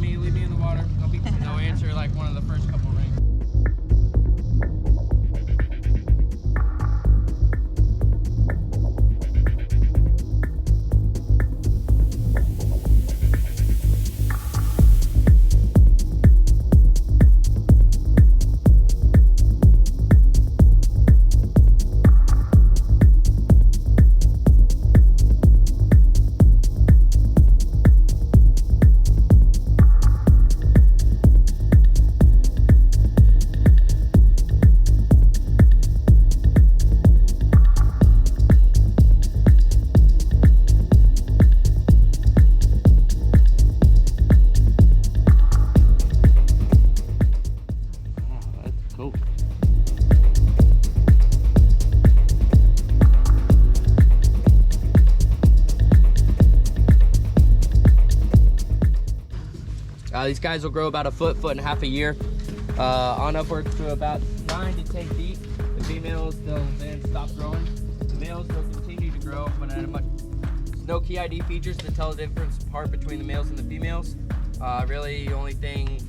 me, leave me in the water. They'll answer like one of the first couple rings. Cool. These guys will grow about a foot and a half a year, on upwards to about 9 to 10 feet. The females, they'll then stop growing. The males will continue to grow, but at a much. There's no key ID features to tell the difference apart between the males and the females. Really, the only thing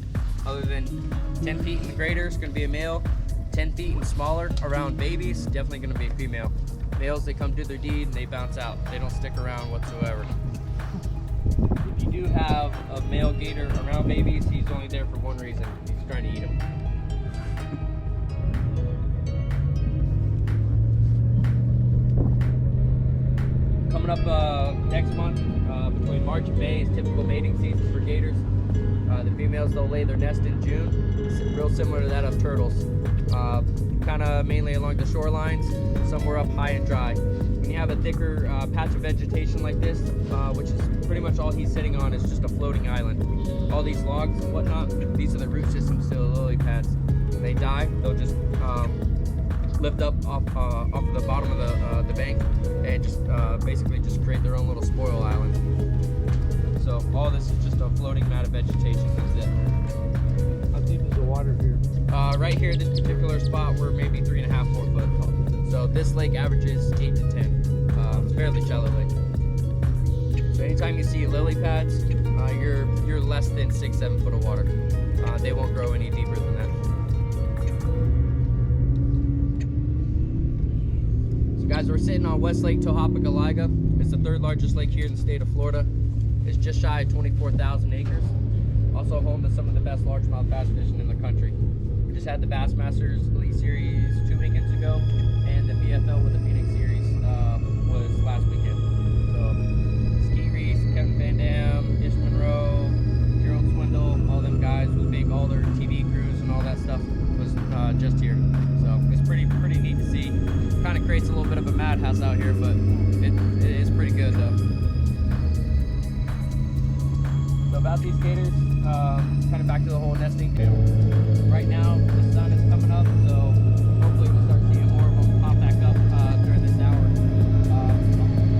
other than 10 feet in the greater is going to be a male. 10 feet and smaller around babies, definitely going to be a female. Males, they come do their deed and they bounce out. They don't stick around whatsoever. If you do have a male gator around babies, he's only there for one reason. He's trying to eat them. Coming up next month, between March and May is typical mating season for gators. The females, they'll lay their nest in June. It's real similar to that of turtles. Kind of mainly along the shorelines, somewhere up high and dry. When you have a thicker patch of vegetation like this, which is pretty much all he's sitting on, is just a floating island. All these logs and whatnot, these are the root systems to the lily pads. When they die, they'll just lift up off of the bottom of the bank and just basically just create their own little spoil island. So all this is just a floating mat of vegetation. That's it. How deep is the water here? Right here, this particular spot, we're maybe 3.5, 4 foot. So this lake averages 8 to 10. It's a fairly shallow lake. So anytime you see lily pads, you're less than 6, 7 foot of water. They won't grow any deeper than that. So guys, we're sitting on West Lake Tohopeka-Galiga. It's the 3rd largest lake here in the state of Florida. It's just shy of 24,000 acres. Also home to some of the best largemouth bass fishing in the country. We just had the Bassmasters Elite Series 2 weekends ago, and the BFL with the Phoenix Series was last weekend. So Ski Reese, Kevin Van Dam, Ish Monroe, Gerald Swindle, all them guys with big all their TV crews and all that stuff was just here. So it's pretty neat to see. Kind of creates a little bit of a madhouse out here, but it is pretty good though. So about these gators, kind of back to the whole nesting deal. Right now, the sun is coming up, so hopefully we'll start seeing more of them pop back up during this hour.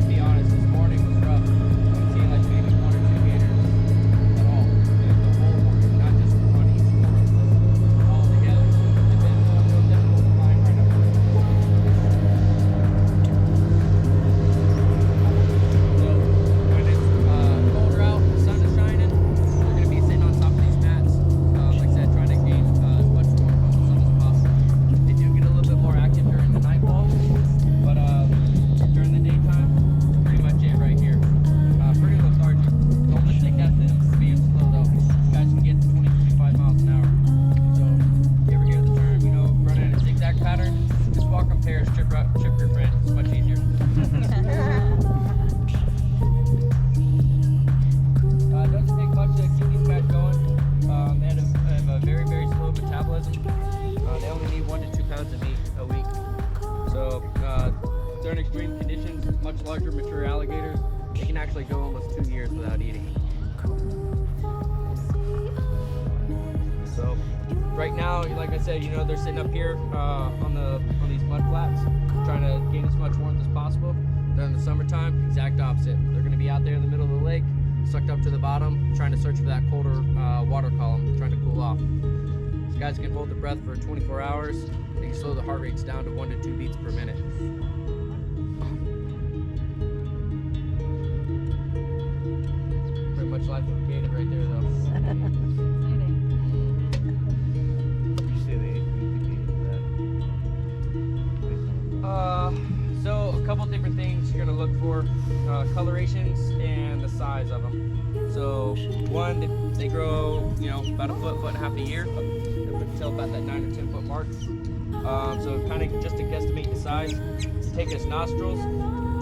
To be honest, this morning was rough. I'm seeing like maybe 1 or 2 gators at all. The whole morning, not just on each shore. All together, it's been real difficult to find right now. So when it's colder out, the sun is shining, we're going to be sitting on top of these mats, like I said, trying to gain as much warmth from the sun as possible. They do get a little bit more active during the nightfall, but during the daytime, it's pretty much it right here. Pretty lethargic. Don't mistake that for being slow though. You guys can get to 20, 25 miles an hour. So if you ever hear the term, running in a zigzag pattern, just walk in pairs, trip your friend. It's much easier. Doesn't take much to keep these guys going. They have a very, very slow metabolism. They only need 1 to 2 pounds of meat a week. So during extreme conditions, much larger mature alligators, they can actually go almost 2 years without eating. So right now, like I said, they're sitting up here on these mud flats, trying to gain as much warmth as possible. During the summertime, exact opposite. They're going to be out there in the middle of the lake, sucked up to the bottom, trying to search for that colder water column, trying to cool off. These guys can hold their breath for 24 hours. They can slow the heart rates down to 1 to 2 beats per minute. Pretty much life with Gator right there, though. So a couple different things you're gonna look for: colorations and the size of them. So one, they grow, you know, about a foot and a half a year, up until about that 9 or 10 foot mark. So kind of just to guesstimate the size, take his nostrils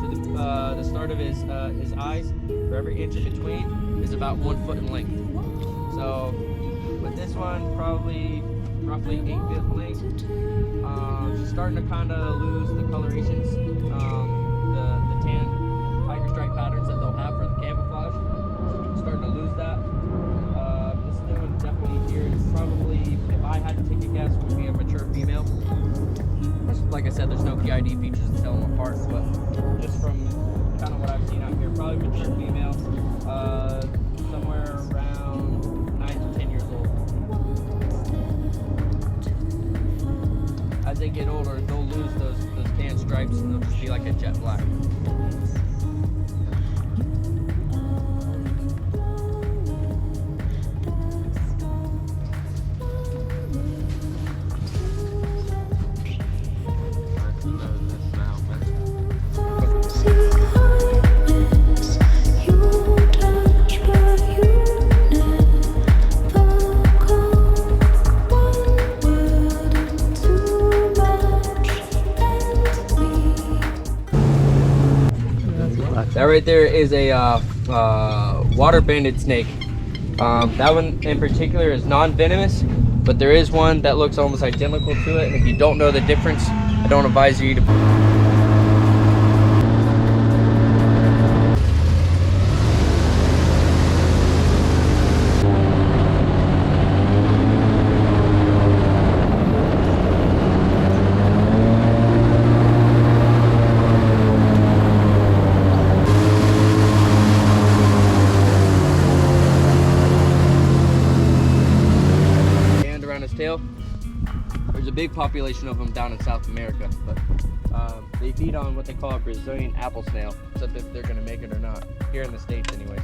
to the start of his eyes. For every inch in between is about 1 foot in length. So with this one, probably roughly 8 feet in length. She's starting to kind of lose the colorations, the tan tiger stripe patterns that they'll have for the camouflage. Starting to lose that. This new one definitely here is probably, if I had to take a guess, would be a mature female. Like I said, there's no PID features to tell them apart, but just from kind of what I've seen out here, probably mature female, somewhere around 9 to 10 years old. As they get older, they'll lose those tan stripes and they'll just be like a jet black. That right there is a water-banded snake. That one in particular is non-venomous, but there is one that looks almost identical to it, and if you don't know the difference, I don't advise you to... his tail. There's a big population of them down in South America, but they feed on what they call a Brazilian apple snail, except if they're going to make it or not, here in the States anyways.